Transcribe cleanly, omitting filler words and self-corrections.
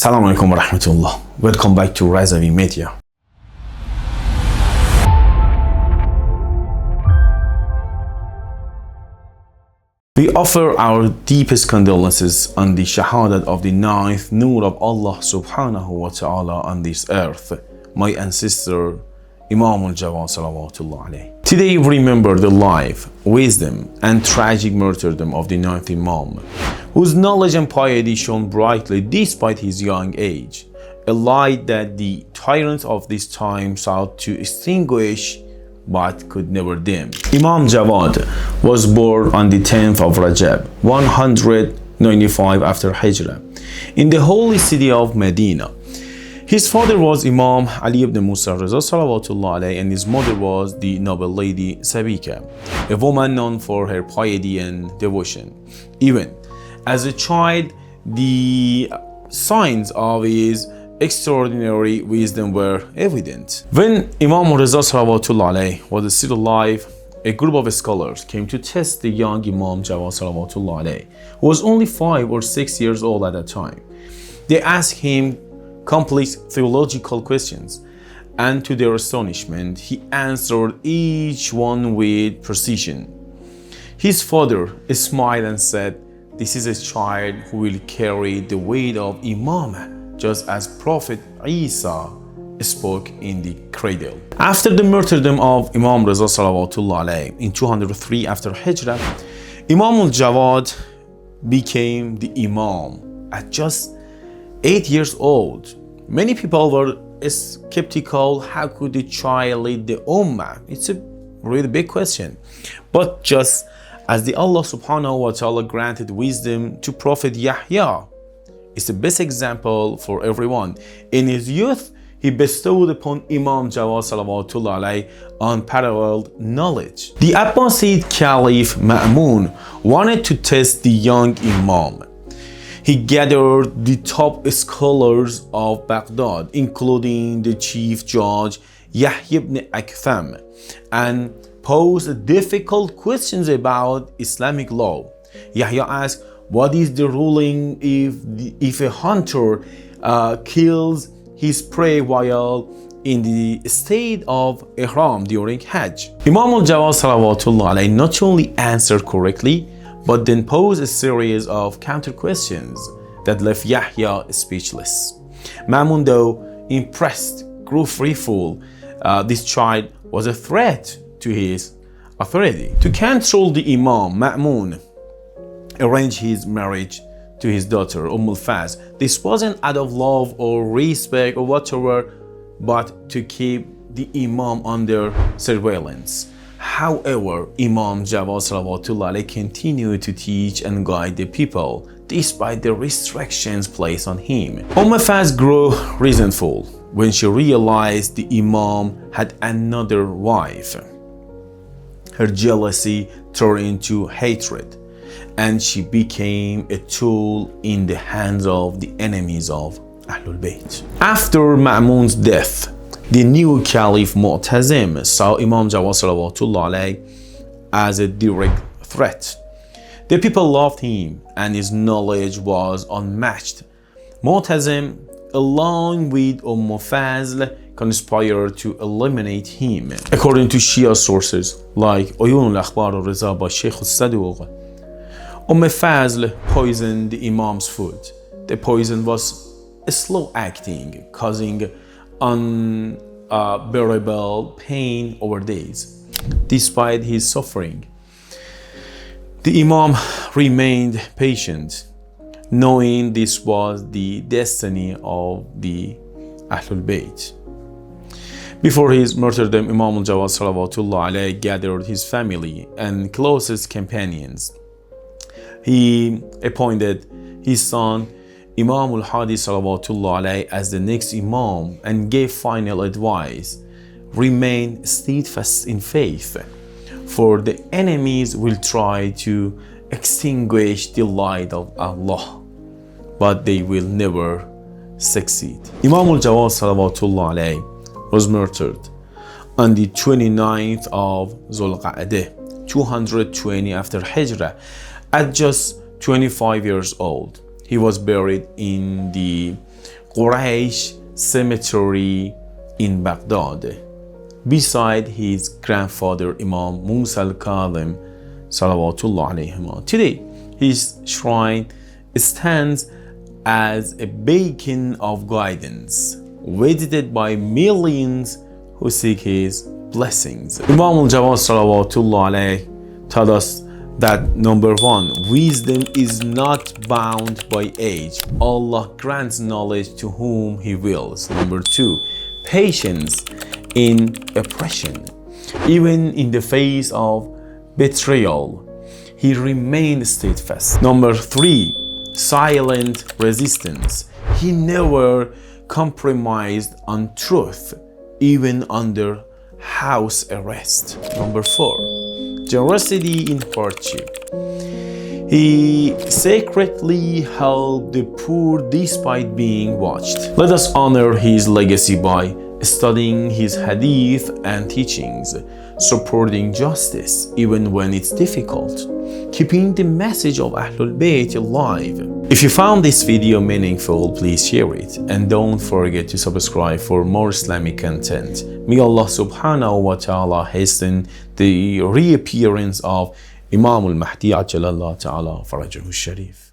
Assalamu alaikum wa rahmatullah. Welcome back to Razavi Media. We offer our deepest condolences on the shahadat of the ninth Nur of Allah subhanahu wa ta'ala on this earth, my ancestor Imam Jawad salawatullah alayhi. Today we remember the life, wisdom and tragic martyrdom of the ninth Imam, whose knowledge and piety shone brightly despite his young age, a light that the tyrants of this time sought to extinguish but could never dim. Imam Jawad was born on the 10th of Rajab, 195 after Hijrah, in the holy city of Medina. His father was Imam Ali ibn Musa Raza salawatullah alayhi, and his mother was the noble lady Sabika, a woman known for her piety and devotion. Even as a child, the signs of his extraordinary wisdom were evident. When Imam Raza salawatullah alayhi was still alive, a group of scholars came to test the young Imam Jawad salawatullah alayhi, who was only 5 or 6 years old at that time. They asked him complex theological questions, and to their astonishment, he answered each one with precision. His father smiled and said, "This is a child who will carry the weight of Imam, just as Prophet Isa spoke in the cradle." After the martyrdom of Imam Raza salawatullah alayhi in 203 after Hijrah, Imam Jawad became the Imam at just 8 years old. Many people were skeptical. How could a child lead the Ummah? It's a really big question. But just as the Allah subhanahu wa ta'ala granted wisdom to Prophet Yahya, it's the best example for everyone. In his youth, he bestowed upon Imam Jawad salawatullah alayhi unparalleled knowledge. The Abbasid Caliph Ma'mun wanted to test the young Imam. He gathered the top scholars of Baghdad, including the chief judge Yahya ibn Aktham, and posed difficult questions about Islamic law. Yahya asked, what is the ruling if a hunter kills his prey while in the state of Ihram during Hajj? Imam Jawad salawatullah alayhi not only answered correctly, but then posed a series of counter questions that left Yahya speechless. Ma'mun, though impressed, grew fearful. This child was a threat to his authority. To control the Imam, Ma'mun arranged his marriage to his daughter al-Faz. This wasn't out of love or respect or whatever, but to keep the Imam under surveillance. However, Imam Jawad salawatullah alayhi continued to teach and guide the people despite the restrictions placed on him. Faz grew resentful when she realized the Imam had another wife. Her jealousy turned into hatred, and she became a tool in the hands of the enemies of al-Bayt. After Ma'mun's death, the new Caliph Mu'tazim saw Imam Jawad salawatullah alayhi as a direct threat. The people loved him, and his knowledge was unmatched. Mu'tazim, along with Fazl, conspired to eliminate him. According to Shia sources like Uyun al-Akhbar al-Riza by Sheikh al-Saduq, Fazl poisoned the Imam's food. The poison was slow-acting, causing unbearable pain over days. Despite his suffering, the Imam remained patient, knowing this was the destiny of the Ahlul-Bayt. Before his martyrdom, Imam Jawad salawatullah alayhi gathered his family and closest companions. He appointed his son Imam al-Hadi salawatullah alayhi as the next Imam and gave final advice: remain steadfast in faith, for the enemies will try to extinguish the light of Allah, but they will never succeed. Imam al-Jawad salawatullah alayhi was murdered on the 29th of Zulqa'dah, 220 after Hijrah, at just 25 years old. He was buried in the Quraysh cemetery in Baghdad, beside his grandfather Imam Musa al-Kadhim salawatullah alayhima. Today, his shrine stands as a beacon of guidance, visited by millions who seek his blessings. Imam Jawad salawatullah alayhi taught us that number one, wisdom is not bound by age. Allah grants knowledge to whom He wills. Number two, patience in oppression. Even in the face of betrayal, he remained steadfast. Number three, silent resistance. He never compromised on truth, even under house arrest. Number four, generosity in hardship. He secretly helped the poor despite being watched. Let us honor his legacy by studying his hadith and teachings, supporting justice even when it's difficult, keeping the message of al-Bayt alive. If you found this video meaningful, please share it and don't forget to subscribe for more Islamic content. May Allah subhanahu wa ta'ala hasten the reappearance of Imam al-Mahdi ajalallah ta'ala farajahu sharif.